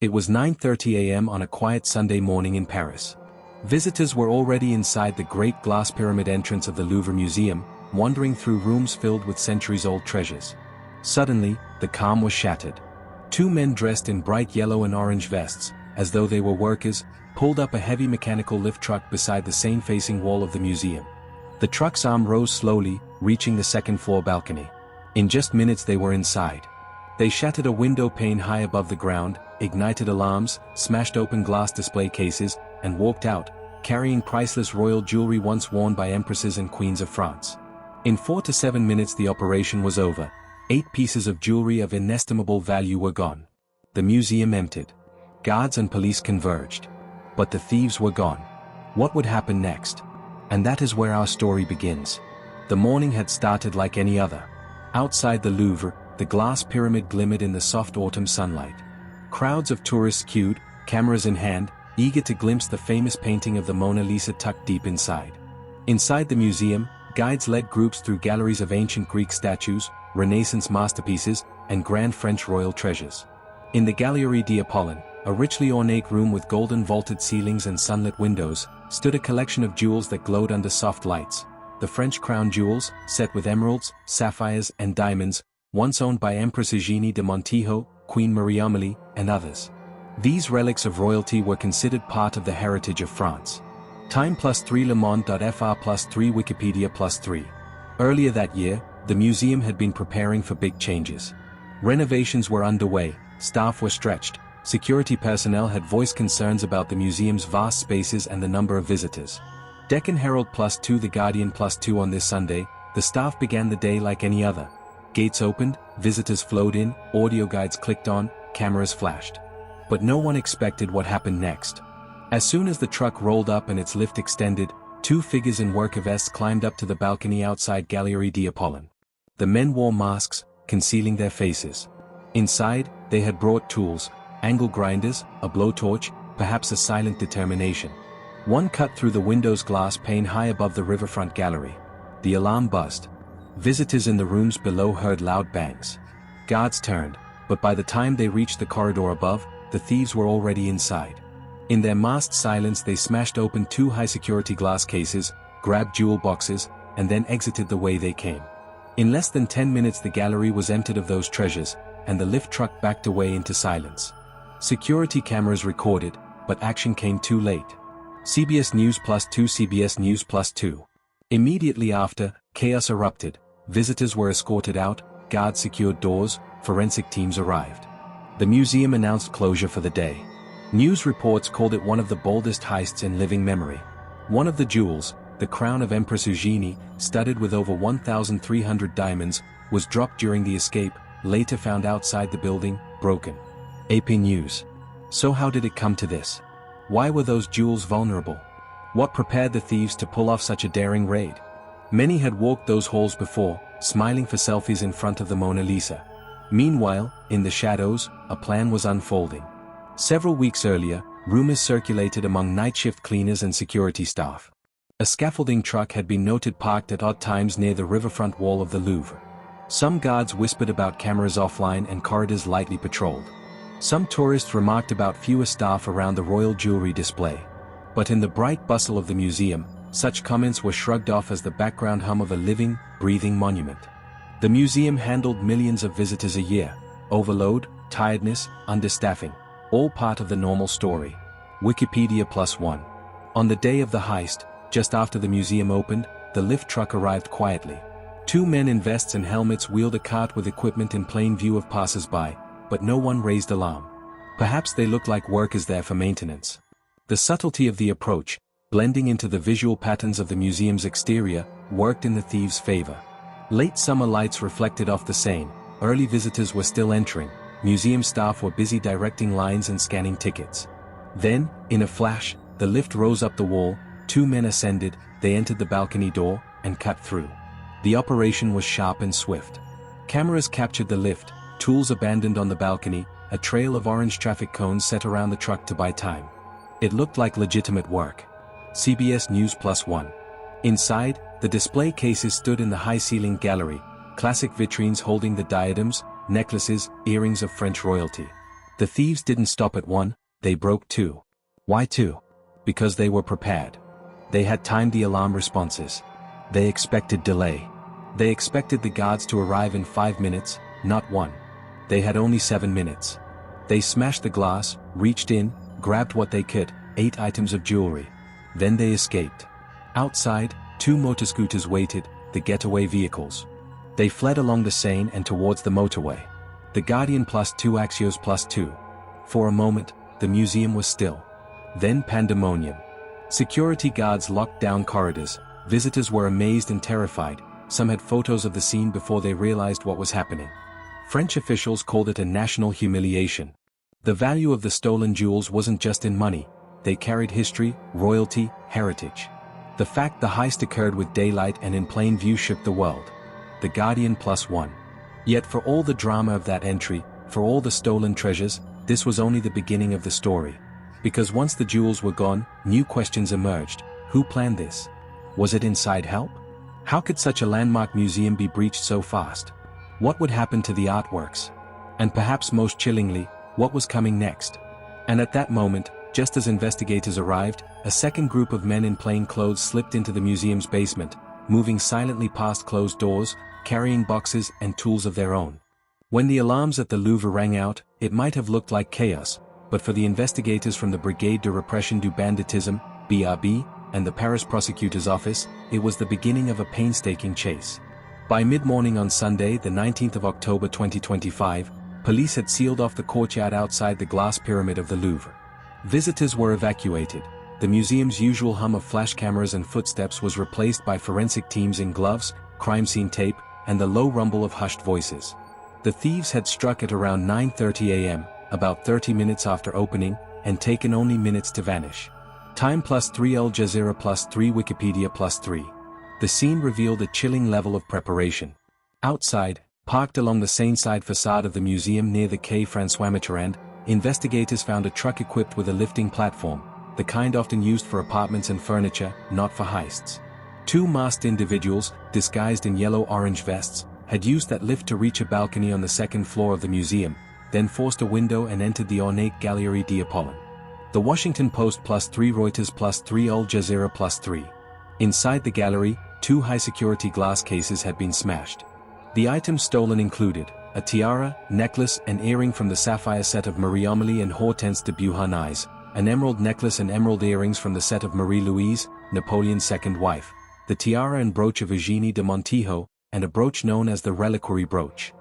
It was 9:30 a.m. on a quiet Sunday morning in Paris. Visitors were already inside the great glass pyramid entrance of the Louvre Museum, wandering through rooms filled with centuries-old treasures. Suddenly, the calm was shattered. Two men dressed in bright yellow and orange vests, as though they were workers, pulled up a heavy mechanical lift truck beside the Seine-facing wall of the museum. The truck's arm rose slowly, reaching the second-floor balcony. In just minutes they were inside. They shattered a window pane high above the ground, ignited alarms, smashed open glass display cases, and walked out, carrying priceless royal jewelry once worn by empresses and queens of France. In 4 to 7 minutes the operation was over. 8 pieces of jewelry of inestimable value were gone. The museum emptied. Guards and police converged. But the thieves were gone. What would happen next? And that is where our story begins. The morning had started like any other. Outside the Louvre, the glass pyramid glimmered in the soft autumn sunlight. Crowds of tourists queued, cameras in hand, eager to glimpse the famous painting of the Mona Lisa tucked deep inside. Inside the museum, guides led groups through galleries of ancient Greek statues, Renaissance masterpieces, and grand French royal treasures. In the Galerie d'Apollon, a richly ornate room with golden vaulted ceilings and sunlit windows, stood a collection of jewels that glowed under soft lights. The French crown jewels, set with emeralds, sapphires, and diamonds, once owned by Empress Eugénie de Montijo, Queen Marie-Amélie, and others. These relics of royalty were considered part of the heritage of France. Time +3 Le Monde.fr +3 Wikipedia +3. Earlier that year, the museum had been preparing for big changes. Renovations were underway, staff were stretched, security personnel had voiced concerns about the museum's vast spaces and the number of visitors. Deccan Herald +2 The Guardian +2 On this Sunday, the staff began the day like any other. Gates opened, visitors flowed in, audio guides clicked on, cameras flashed. But no one expected what happened next. As soon as the truck rolled up and its lift extended, 2 figures in work vests climbed up to the balcony outside Galerie d'Apollon. The men wore masks, concealing their faces. Inside, they had brought tools, angle grinders, a blowtorch, perhaps a silent determination. One cut through the window's glass pane high above the riverfront gallery. The alarm buzzed. Visitors in the rooms below heard loud bangs. Guards turned, but by the time they reached the corridor above, the thieves were already inside. In their masked silence they smashed open 2 high-security glass cases, grabbed jewel boxes, and then exited the way they came. In less than 10 minutes the gallery was emptied of those treasures, and the lift truck backed away into silence. Security cameras recorded, but action came too late. CBS News +2 CBS News +2. Immediately after, chaos erupted. Visitors were escorted out, guards secured doors, forensic teams arrived. The museum announced closure for the day. News reports called it one of the boldest heists in living memory. One of the jewels, the crown of Empress Eugénie, studded with over 1,300 diamonds, was dropped during the escape, later found outside the building, broken. AP News. So how did it come to this? Why were those jewels vulnerable? What prepared the thieves to pull off such a daring raid? Many had walked those halls before, smiling for selfies in front of the Mona Lisa. Meanwhile, in the shadows, a plan was unfolding. Several weeks earlier, rumors circulated among night shift cleaners and security staff. A scaffolding truck had been noted parked at odd times near the riverfront wall of the Louvre. Some guards whispered about cameras offline and corridors lightly patrolled. Some tourists remarked about fewer staff around the royal jewelry display. But in the bright bustle of the museum, such comments were shrugged off as the background hum of a living, breathing monument. The museum handled millions of visitors a year. Overload, tiredness, understaffing, all part of the normal story. Wikipedia +1. On the day of the heist, just after the museum opened, the lift truck arrived quietly. 2 men in vests and helmets wheeled a cart with equipment in plain view of passers-by, but no one raised alarm. Perhaps they looked like workers there for maintenance. The subtlety of the approach, blending into the visual patterns of the museum's exterior, worked in the thieves' favor. Late summer lights reflected off the Seine, early visitors were still entering, museum staff were busy directing lines and scanning tickets. Then, in a flash, the lift rose up the wall, 2 men ascended, they entered the balcony door, and cut through. The operation was sharp and swift. Cameras captured the lift, tools abandoned on the balcony, a trail of orange traffic cones set around the truck to buy time. It looked like legitimate work. CBS News +1. Inside, the display cases stood in the high-ceilinged gallery, classic vitrines holding the diadems, necklaces, earrings of French royalty. The thieves didn't stop at 1, they broke 2. Why 2? Because they were prepared. They had timed the alarm responses. They expected delay. They expected the guards to arrive in 5 minutes, not 1. They had only 7 minutes. They smashed the glass, reached in, grabbed what they could, 8 items of jewelry. Then they escaped. Outside, 2 motorscooters waited, the getaway vehicles. They fled along the Seine and towards the motorway. The Guardian +2 Axios +2. For a moment, the museum was still. Then pandemonium. Security guards locked down corridors, visitors were amazed and terrified, some had photos of the scene before they realized what was happening. French officials called it a national humiliation. The value of the stolen jewels wasn't just in money, they carried history, royalty, heritage. The fact the heist occurred with daylight and in plain view shook the world. The Guardian +1. Yet for all the drama of that entry, for all the stolen treasures, this was only the beginning of the story. Because once the jewels were gone, new questions emerged. Who planned this? Was it inside help? How could such a landmark museum be breached so fast? What would happen to the artworks? And perhaps most chillingly, what was coming next? And at that moment, just as investigators arrived, a second group of men in plain clothes slipped into the museum's basement, moving silently past closed doors, carrying boxes and tools of their own. When the alarms at the Louvre rang out, it might have looked like chaos, but for the investigators from the Brigade de Repression du Banditisme, BRB, and the Paris prosecutor's office, it was the beginning of a painstaking chase. By mid-morning on Sunday, the 19th of October 2025, police had sealed off the courtyard outside the glass pyramid of the Louvre. Visitors were evacuated. The museum's usual hum of flash cameras and footsteps was replaced by forensic teams in gloves, crime scene tape, and the low rumble of hushed voices. The thieves had struck at around 9:30 a.m., about 30 minutes after opening, and taken only minutes to vanish. Time +3 Al Jazeera +3 Wikipedia +3. The scene revealed a chilling level of preparation. Outside, parked along the Seine-side facade of the museum near the Quai François Mitterrand, investigators found a truck equipped with a lifting platform, the kind often used for apartments and furniture, not for heists. 2 masked individuals, disguised in yellow-orange vests, had used that lift to reach a balcony on the 2nd floor of the museum, then forced a window and entered the ornate Galerie d'Apollon. The Washington Post +3 Reuters +3 Al Jazeera +3. Inside the gallery, 2 high-security glass cases had been smashed. The items stolen included a tiara, necklace and earring from the sapphire set of Marie-Amélie and Hortense de Beauharnais, an emerald necklace and emerald earrings from the set of Marie-Louise, Napoleon's second wife, the tiara and brooch of Eugénie de Montijo, and a brooch known as the reliquary brooch.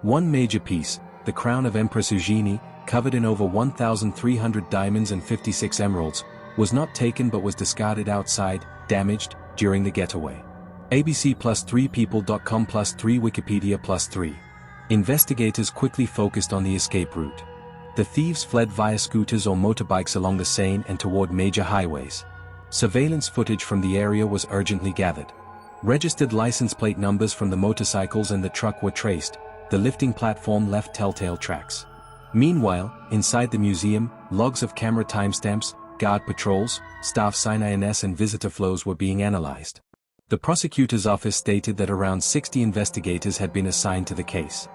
One major piece, the crown of Empress Eugénie, covered in over 1,300 diamonds and 56 emeralds, was not taken but was discarded outside, damaged, during the getaway. ABC +3 People.com +3 Wikipedia +3. Investigators quickly focused on the escape route. The thieves fled via scooters or motorbikes along the Seine and toward major highways. Surveillance footage from the area was urgently gathered. Registered license plate numbers from the motorcycles and the truck were traced, the lifting platform left telltale tracks. Meanwhile, inside the museum, logs of camera timestamps, guard patrols, staff sign-ins and visitor flows were being analyzed. The prosecutor's office stated that around 60 investigators had been assigned to the case.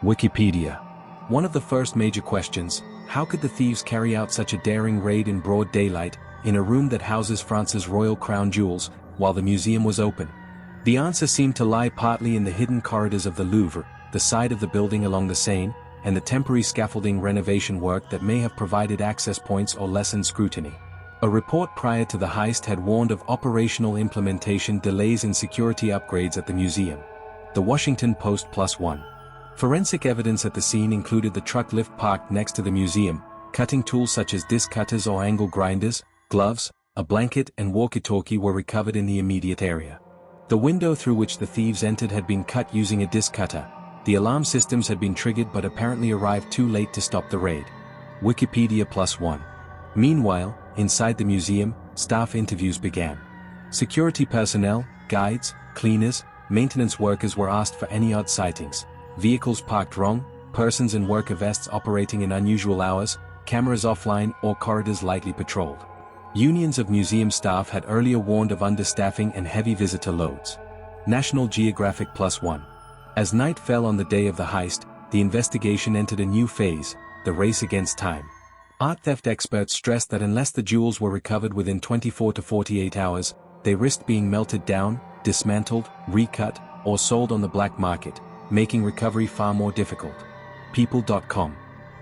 Wikipedia. One of the first major questions, how could the thieves carry out such a daring raid in broad daylight, in a room that houses France's royal crown jewels, while the museum was open? The answer seemed to lie partly in the hidden corridors of the Louvre, the side of the building along the Seine, and the temporary scaffolding renovation work that may have provided access points or lessened scrutiny. A report prior to the heist had warned of operational implementation delays and security upgrades at the museum. The Washington Post +1. Forensic evidence at the scene included the truck lift parked next to the museum, cutting tools such as disc cutters or angle grinders, gloves, a blanket and walkie-talkie were recovered in the immediate area. The window through which the thieves entered had been cut using a disc cutter. The alarm systems had been triggered but apparently arrived too late to stop the raid. Wikipedia +1. Meanwhile, inside the museum, staff interviews began. Security personnel, guides, cleaners, maintenance workers were asked for any odd sightings, vehicles parked wrong, persons in worker vests operating in unusual hours, cameras offline or corridors lightly patrolled. Unions of museum staff had earlier warned of understaffing and heavy visitor loads. National Geographic +1. As night fell on the day of the heist, the investigation entered a new phase. the race against time. Art theft experts stressed that unless the jewels were recovered within 24 to 48 hours, they risked being melted down, dismantled, recut, or sold on the black market, making recovery far more difficult. People.com.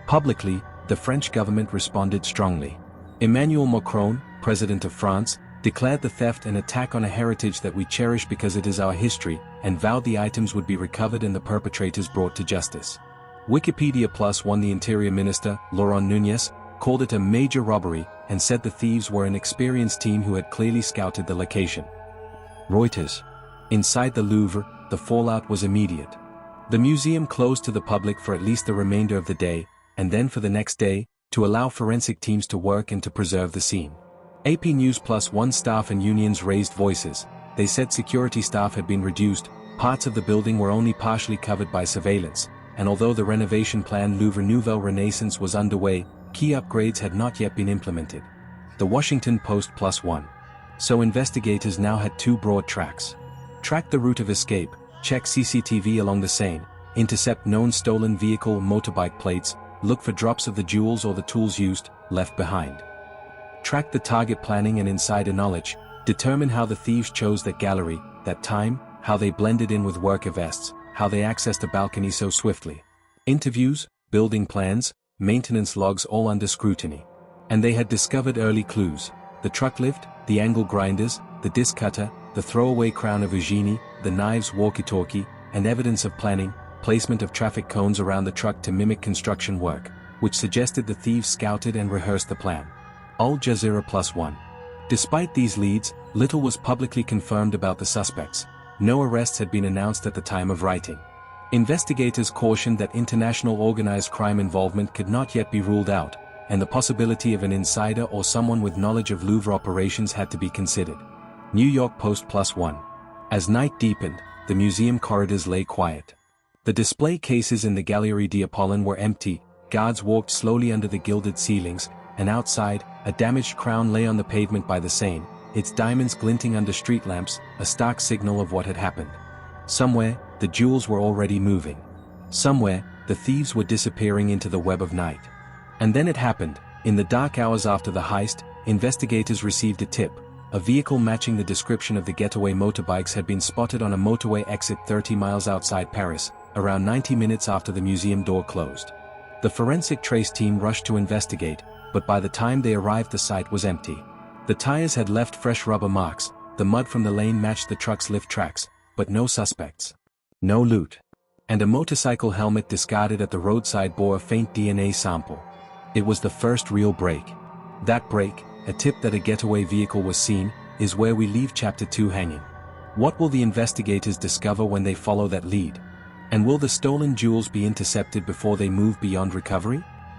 Publicly, the French government responded strongly. Emmanuel Macron, President of France, declared the theft an attack on a heritage that we cherish because it is our history, and vowed the items would be recovered and the perpetrators brought to justice. Wikipedia Plus won. The Interior Minister, Laurent Nunez, called it a major robbery, and said the thieves were an experienced team who had clearly scouted the location. Reuters. Inside the Louvre, the fallout was immediate. The museum closed to the public for at least the remainder of the day, and then for the next day, to allow forensic teams to work and to preserve the scene. AP News Plus One staff and unions raised voices. They said security staff had been reduced, parts of the building were only partially covered by surveillance, and although the renovation plan Louvre Nouvelle Renaissance was underway, key upgrades had not yet been implemented. The Washington Post Plus One. So investigators now had two broad tracks. Track the route of escape, check CCTV along the Seine, intercept known stolen vehicle or motorbike plates, look for drops of the jewels or the tools used, left behind. Track the target planning and insider knowledge, determine how the thieves chose that gallery, that time, how they blended in with worker vests, how they accessed a balcony so swiftly. Interviews, building plans, maintenance logs all under scrutiny. And they had discovered early clues: the truck lift, the angle grinders, the disc cutter, the throwaway crown of Eugenie, the knives walkie-talkie, and evidence of planning, placement of traffic cones around the truck to mimic construction work, which suggested the thieves scouted and rehearsed the plan. Al Jazeera Plus One. Despite these leads, little was publicly confirmed about the suspects. No arrests had been announced at the time of writing. Investigators cautioned that international organized crime involvement could not yet be ruled out, and the possibility of an insider or someone with knowledge of Louvre operations had to be considered. New York Post Plus One. As night deepened, the museum corridors lay quiet. The display cases in the Galerie d'Apollon were empty, guards walked slowly under the gilded ceilings, and outside, a damaged crown lay on the pavement by the Seine, its diamonds glinting under street lamps, a stark signal of what had happened. Somewhere, the jewels were already moving. Somewhere, the thieves were disappearing into the web of night. And then it happened. In the dark hours after the heist, investigators received a tip. A vehicle matching the description of the getaway motorbikes had been spotted on a motorway exit 30 miles outside Paris, around 90 minutes after the museum door closed. The forensic trace team rushed to investigate, but by the time they arrived the site was empty. The tires had left fresh rubber marks, the mud from the lane matched the truck's lift tracks, but no suspects. No loot. And a motorcycle helmet discarded at the roadside bore a faint DNA sample. It was the first real break. That break, a tip that a getaway vehicle was seen, is where we leave Chapter 2 hanging. What will the investigators discover when they follow that lead? And will the stolen jewels be intercepted before they move beyond recovery?